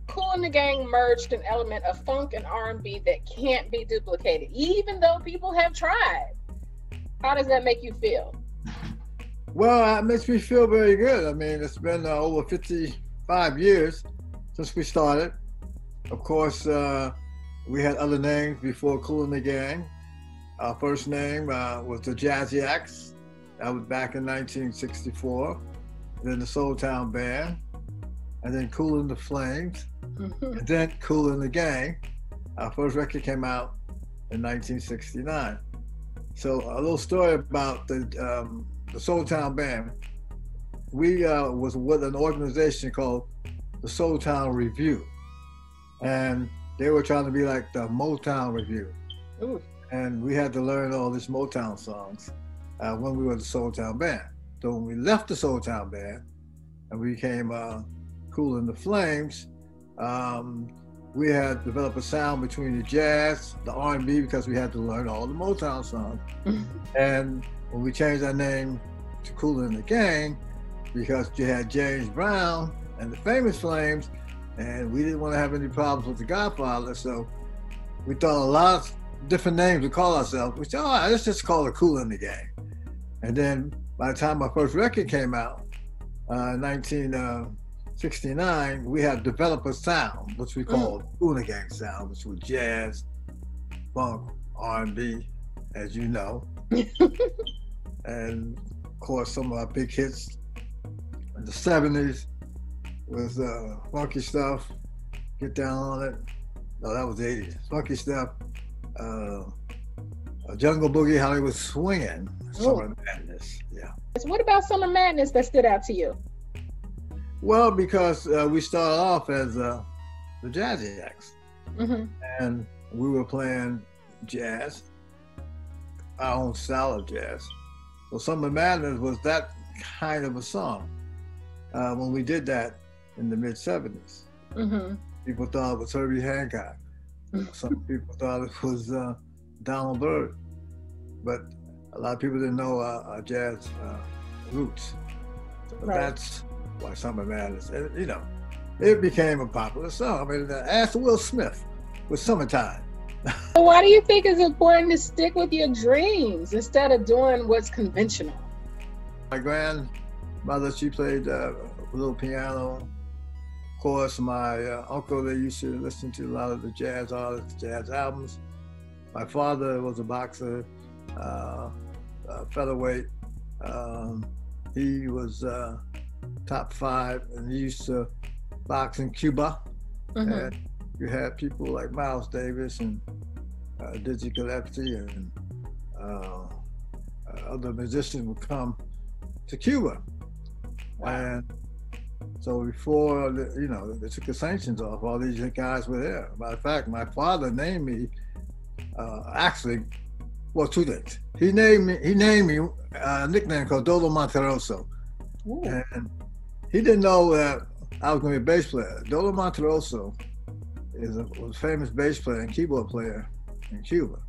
Kool and the Gang merged an element of funk and R&B that can't be duplicated, even though people have tried. How does that make you feel? Well, it makes me feel very good. I mean, it's been over 55 years since we started. Of course, we had other names before Kool and the Gang. Our first name was the Jazzy Acts. That was back in 1964. Then the Soul Town Band, and then Kool and the Flames, and then Kool and the Gang. Our first record came out in 1969. So a little story about the Soul Town Band. We was with an organization called the Soul Town Review, and they were trying to be like the Motown Review. Ooh. And we had to learn all these Motown songs when we were the Soul Town Band. So when we left the Soul Town Band and we became Kool and the Flames, we had developed a sound between the jazz, the R&B, because we had to learn all the Motown songs. And when we changed our name to Kool and the Gang, because you had James Brown and the Famous Flames, and we didn't want to have any problems with the Godfather, so we thought a lot of different names to call ourselves. We said, all right, let's just call it Kool and the Gang. And then by the time our first record came out, 1969, we had developed a sound, which we called Kool and the Gang sound, which was jazz, funk, R&B, as you know. And of course, some of our big hits in the 70s was funky stuff, Get Down on It. No, that was the 80s. Funky stuff, Jungle Boogie, Hollywood Swingin', Summer Madness, yeah. So what about Summer Madness that stood out to you? Well, because we started off as the Jazzy Acts, and we were playing jazz, our own style of jazz. So Summer Madness was that kind of a song. When we did that in the mid-70s, people thought it was Herbie Hancock. Some people thought it was Donald Byrd, but a lot of people didn't know our jazz roots. So that's why Summer Madness, you know, it became a popular song. I mean, ask Will Smith with Summertime. So why do you think it's important to stick with your dreams instead of doing what's conventional? My grandmother, she played a little piano. Of course, my uncle, they used to listen to a lot of the jazz artists, jazz albums. My father was a boxer, featherweight. He was top 5, and he used to box in Cuba. And you had people like Miles Davis and Dizzy Gillespie and other musicians would come to Cuba. And so before, you know, they took the sanctions off, all these guys were there. Matter of fact, my father named me, actually, well, 2 things. He named me a nickname called Dolo Monteroso. And he didn't know that I was going to be a bass player. Dolo Monteroso was a famous bass player and keyboard player in Cuba.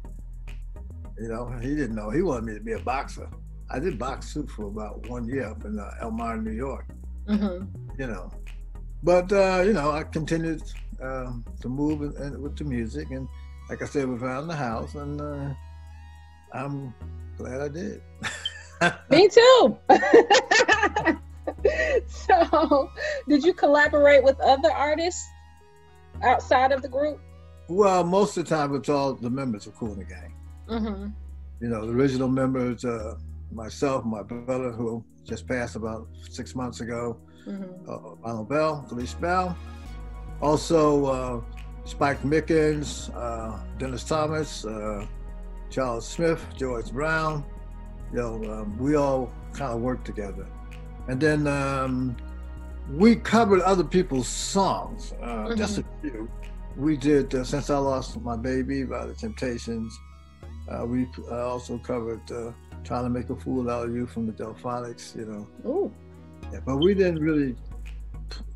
You know, he didn't know. He wanted me to be a boxer. I did box too for about 1 year up in Elmira, New York. You know, but you know, I continued to move with the music, and like I said, we found the house, and I'm glad I did. Me too. So, did you collaborate with other artists outside of the group? Well, most of the time it's all the members of Kool and the Gang. You know, the original members, myself, my brother, who just passed about 6 months ago, Ronald Bell, Felice Bell. Also, Spike Mickens, Dennis Thomas, Charles Smith, George Brown. You know, we all kind of worked together. And then we covered other people's songs, just a few. We did Since I Lost My Baby by the Temptations. We also covered Trying to Make a Fool Out of You from the Delphonics, you know. Ooh. Yeah, but we didn't really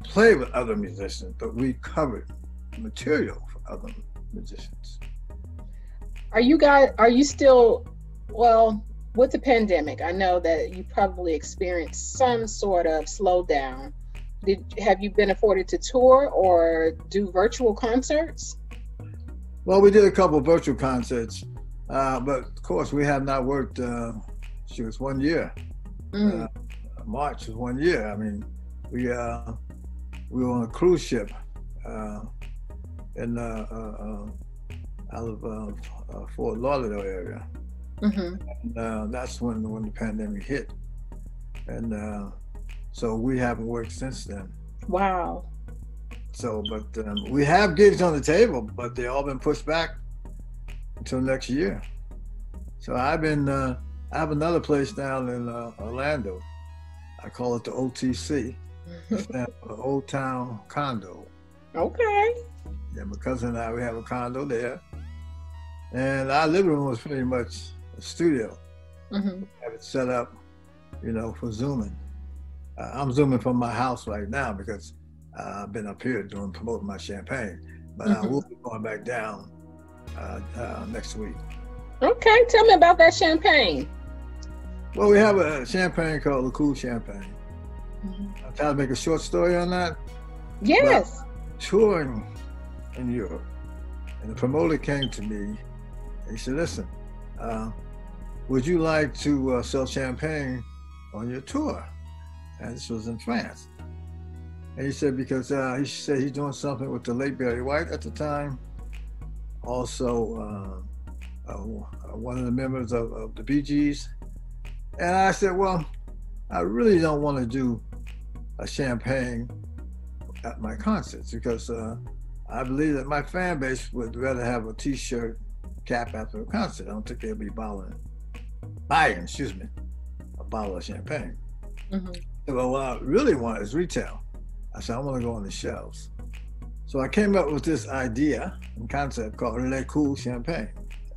play with other musicians, but we covered material for other musicians. Are you still, well, with the pandemic, I know that you probably experienced some sort of slowdown Have you been afforded to tour or do virtual concerts? Well, we did a couple of virtual concerts, but of course we have not worked. She was 1 year. March was 1 year. I mean, we were on a cruise ship in out of Fort Lauderdale area, and that's when the pandemic hit, and so we haven't worked since then. Wow. So, but we have gigs on the table, but they all been pushed back until next year. So I have another place down in Orlando. I call it the OTC, the Old Town Condo. Okay. Yeah, my cousin and I, we have a condo there. And our living room was pretty much a studio. Have it set up, for Zooming. I'm Zooming from my house right now because I've been up here promoting my champagne. But I will be going back down next week. Okay, tell me about that champagne. Well, we have a champagne called the Kool champagne. I'll try to make a short story on that. Yes. But touring in Europe, and the promoter came to me. He said, "Listen, would you like to sell champagne on your tour?" And this was in France. And he said, because he said he's doing something with the late Barry White at the time. Also, one of the members of the Bee Gees. And I said, well, I really don't want to do a champagne at my concerts because I believe that my fan base would rather have a T-shirt cap after a concert. I don't think they'll be buying a bottle of champagne. Well, what I really want is retail. I said, I want to go on the shelves. So I came up with this idea and concept called Le Kool Champagne,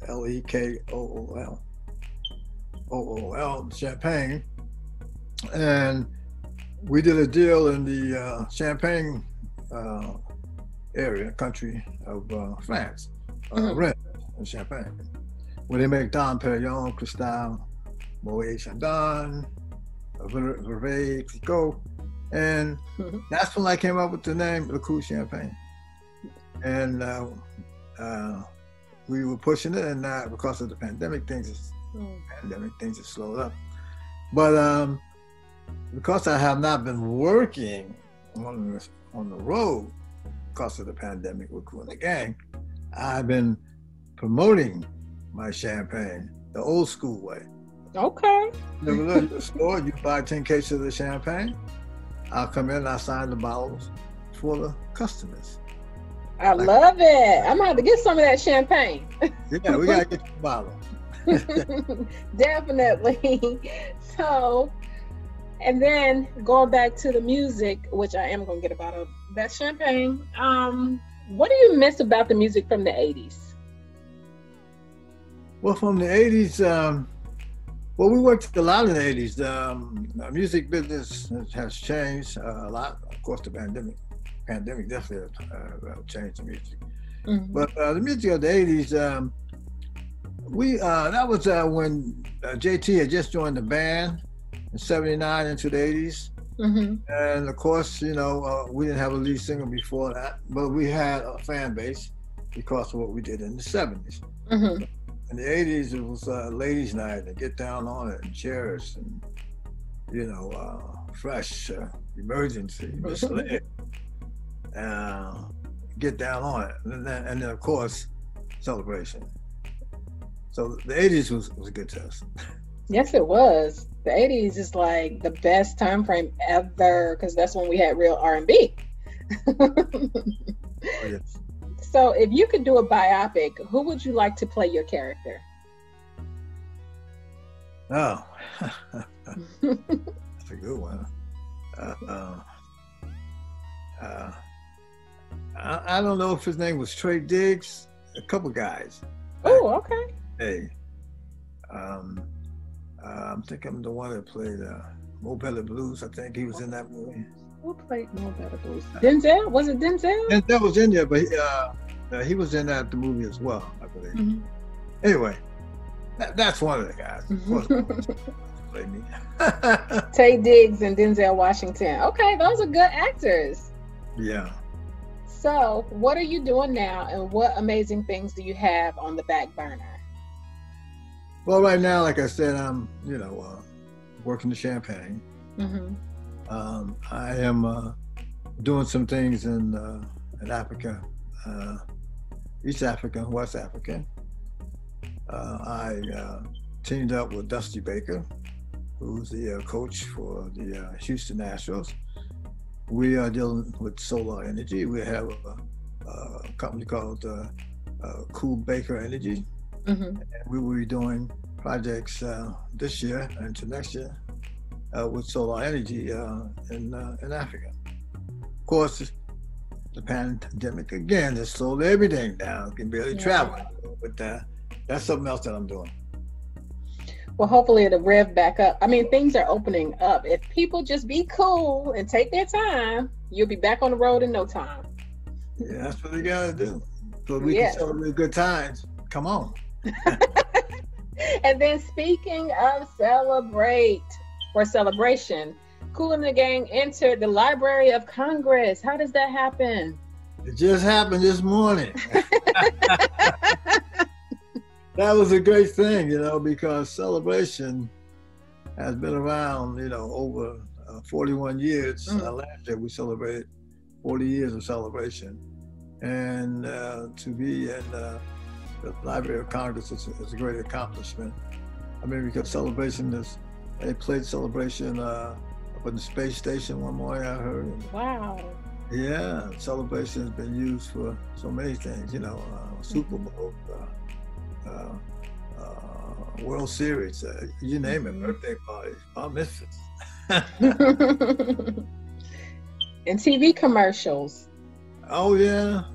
Lekool. Champagne, and we did a deal in the Champagne country of France, Rennes and Champagne, where they make Dom Perignon, Cristal, Moet Chandon, Veuve Clicquot, and that's when I came up with the name Le Kool Champagne, and we were pushing it, and because of the pandemic, things have slowed up. But because I have not been working on the road because of the pandemic with Kool and the Gang, I've been promoting my champagne the old school way. Okay. You go to the store, you buy 10 cases of the champagne. I'll come in and I'll sign the bottles for the customers. I love it. I'm gonna have to get some of that champagne. Yeah, we gotta get you a bottle. Definitely. So, and then going back to the music, which I am gonna get a bottle of that champagne. What do you miss about the music from the 80s? Well, from the 80s, well, we worked a lot in the 80s. The music business has changed a lot. Of course, the pandemic definitely changed the music. But the music of the 80s, that was when JT had just joined the band in '79 into the 80s. And of course, we didn't have a lead singer before that, but we had a fan base because of what we did in the '70s. In the 80s, it was ladies' night and Get Down on It and Cherish and, Fresh, Emergency, Misled, Get Down on It. And then of course, Celebration. So the 80s was a good test. Yes, it was. The 80s is like the best time frame ever because that's when we had real R&B. Oh, yes. So if you could do a biopic, who would you like to play your character? Oh, that's a good one. I don't know if his name was Trey Diggs. A couple guys. Oh, okay. Hey, I'm thinking the one that played Mo Better Blues. I think he was in that movie. Who played Mo Better Blues? Denzel? Was it Denzel? Denzel was in there, but he was in the movie as well, I believe. Anyway, that's one of the guys. Of course, play me. Taye Diggs and Denzel Washington. Okay, those are good actors. Yeah. So, what are you doing now, and what amazing things do you have on the back burner? Well, right now, like I said, I'm working the champagne. Mm-hmm. I am doing some things in Africa, East Africa, West Africa. I teamed up with Dusty Baker, who's the coach for the Houston Astros. We are dealing with solar energy. We have a company called Kool Baker Energy. Mm-hmm. And we will be doing projects this year and to next year with solar energy in Africa. Of course, the pandemic again has slowed everything down. Can barely travel, but that's something else that I'm doing. Well, hopefully it'll rev back up. I mean, things are opening up. If people just be cool and take their time, you'll be back on the road in no time. Yeah, that's what we gotta do. So we can celebrate good times. Come on. And then speaking of celebration, Kool and the Gang entered the Library of Congress. How does that happen? It just happened this morning. That was a great thing, because celebration has been around, over 41 years. Last year we celebrated 40 years of celebration. And to be in the Library of Congress is a great accomplishment. I mean, because they played celebration up in the space station one morning, I heard. Wow. Yeah, celebration has been used for so many things, Super Bowl, World Series, you name it, birthday parties, bar mitzvahs. And TV commercials. Oh yeah,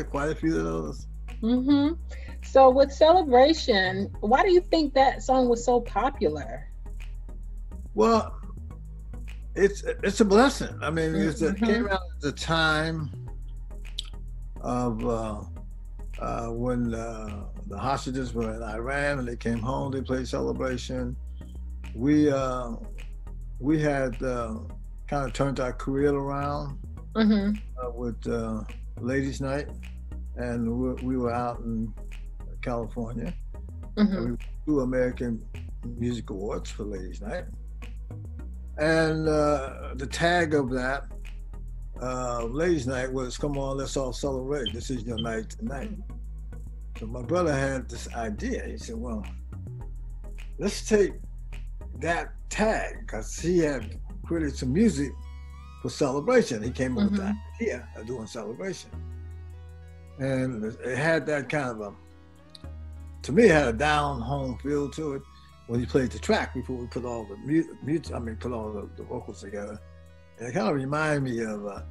quite a few of those. Mm-hmm. So with Celebration, why do you think that song was so popular? Well, it's a blessing. I mean, it came out at the time of when the hostages were in Iran and they came home. They played Celebration. We had kind of turned our career around with Ladies' Night, and we were out in California. And we do American Music Awards for Ladies' Night. And the tag of that Ladies' Night was, "Come on, let's all celebrate. This is your night tonight." So my brother had this idea. He said, well, let's take that tag, because he had created some music for Celebration. He came up with the idea of doing Celebration. And it had that kind of to me, it had a down home feel to it when he played the track before we put all the put all the vocals together. And it kind of reminded me of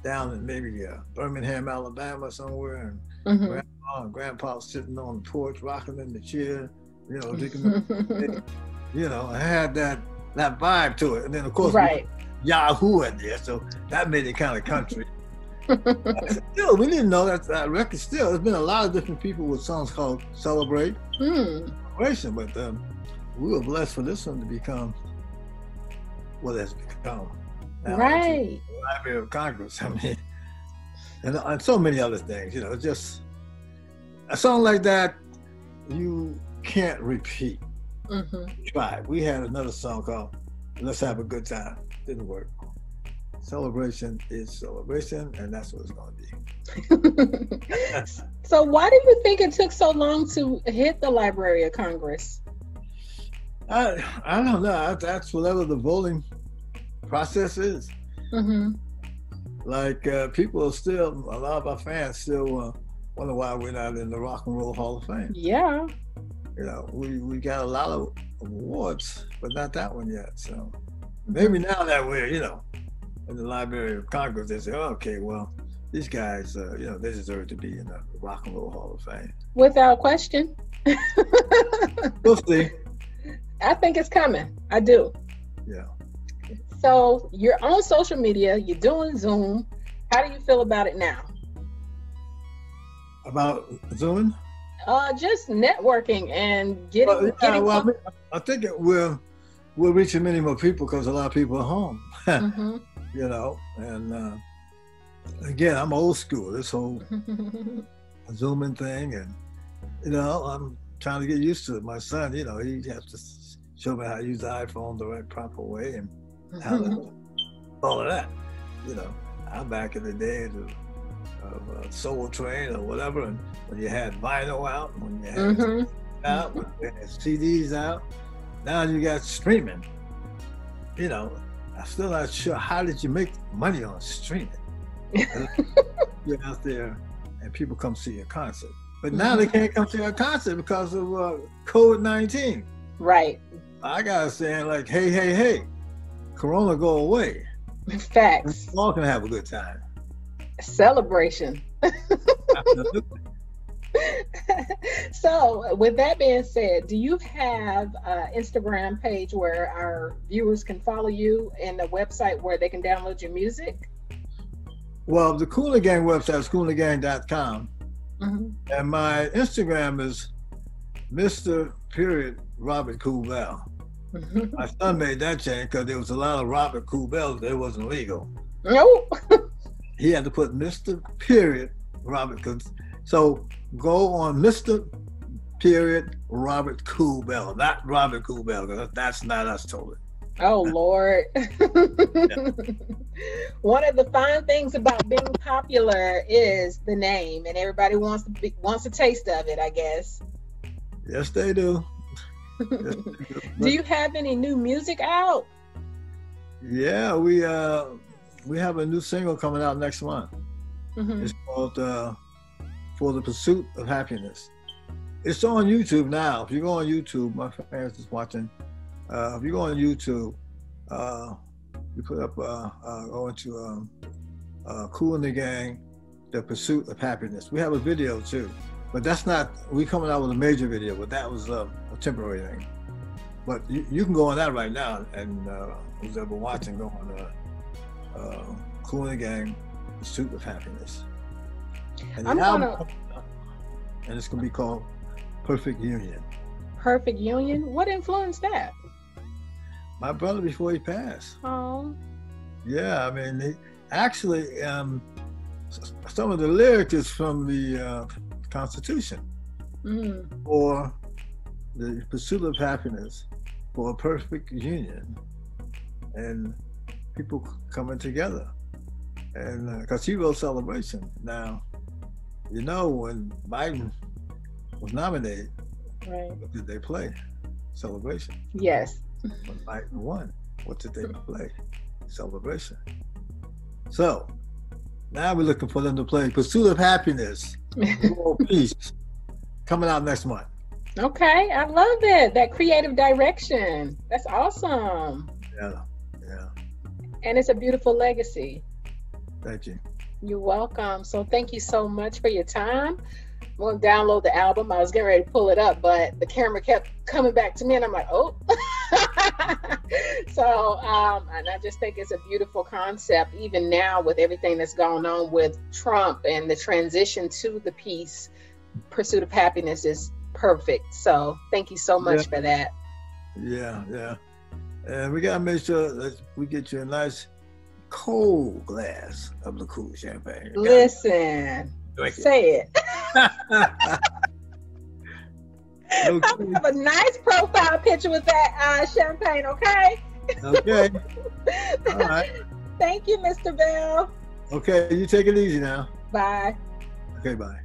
down in maybe Birmingham, Alabama somewhere, and Grandma and Grandpa sitting on the porch, rocking in the chair, drinking it had that vibe to it. And then of course Yahoo in there, so that made it kind of country. Still, we didn't know that record. Still, there's been a lot of different people with songs called Celebration, but we were blessed for this one to become what it's become. Now, right. The Library of Congress. I mean, and so many other things. Just a song like that you can't repeat. Try. We had another song called "Let's Have a Good Time." Didn't work. Celebration is celebration, and that's what it's going to be. So why do you think it took so long to hit the Library of Congress? I don't know. That's whatever the voting process is. Like people are still, a lot of our fans still wonder why we're not in the Rock and Roll Hall of Fame. Yeah. We got a lot of awards, but not that one yet. So maybe now that we're, in the Library of Congress, they say, oh, okay, well, these guys, they deserve to be in the Rock and Roll Hall of Fame. Without question. We'll see. I think it's coming. I do. Yeah. So you're on social media, you're doing Zoom. How do you feel about it now? About Zoom? Just networking and getting. I think we're reaching many more people because a lot of people are home. Mm-hmm. You know, and again, I'm old school. This whole Zooming thing, and you know, I'm trying to get used to it. My son, you know, he has to show me how to use the iPhone the right proper way and how to, all of that. You know, I'm back in the days of Soul Train or whatever, and when you had vinyl out, when you had out, when you had CDs out. Now you got streaming. You know, I'm still not sure how did you make money on streaming. You're out there and people come see your concert. But now they can't come to your concert because of COVID-19. Right. I gotta say, like, hey, Corona, go away. Facts. We're all gonna have a good time. Celebration. Absolutely. So, with that being said, do you have an Instagram page where our viewers can follow you and a website where they can download your music? Well, the Kool Gang website is koolandgang.com. And my Instagram is Mr. Robert Kool Bell. My son made that change because there was a lot of Robert Kool Bells that wasn't legal. No. He had to put Mr. Robert. So go on Mr. Robert Kool Bell, not Robert Kool Bell, because that's not us totally. Oh, Lord. One of the fine things about being popular is the name, and everybody wants a taste of it, I guess. Yes, they do. Do you have any new music out? Yeah, we have a new single coming out next month. It's called For the Pursuit of Happiness. It's on YouTube now. If you go on YouTube, my fans is watching. If you go on YouTube, you put up, go into Kool and the Gang, The Pursuit of Happiness. We have a video too, but that's not, we coming out with a major video, but that was a temporary thing. But you can go on that right now, and who's ever watching, go on Kool and the Gang, Pursuit of Happiness. And the album, and it's gonna be called Perfect Union. Perfect Union? What influenced that? My brother before he passed. Oh. Yeah, I mean, he, actually, some of the lyrics is from the Constitution. For the pursuit of happiness, for a perfect union, and people coming together. And because he wrote Celebration. Now, you know, when Biden was nominated, right, what did they play? Celebration. Yes. When Biden won, what did they play? Celebration. So now we're looking for them to play Pursuit of Happiness, World Peace, coming out next month. Okay, I love it. That creative direction. That's awesome. Yeah, yeah. And it's a beautiful legacy. Thank you. You're welcome. So thank you so much for your time. I'm going to download the album. I was getting ready to pull it up, but the camera kept coming back to me, and I'm like, oh. So, and I just think it's a beautiful concept, even now with everything that's going on with Trump and the transition to the peace. Pursuit of Happiness is perfect. So thank you so much for that. Yeah, yeah. And we got to make sure that we get you a nice cold glass of the Kool champagne. Listen, say it. Okay. I'll have a nice profile picture with that champagne, okay? Okay. All right. Thank you, Mr. Bell. Okay, you take it easy now. Bye. Okay, bye.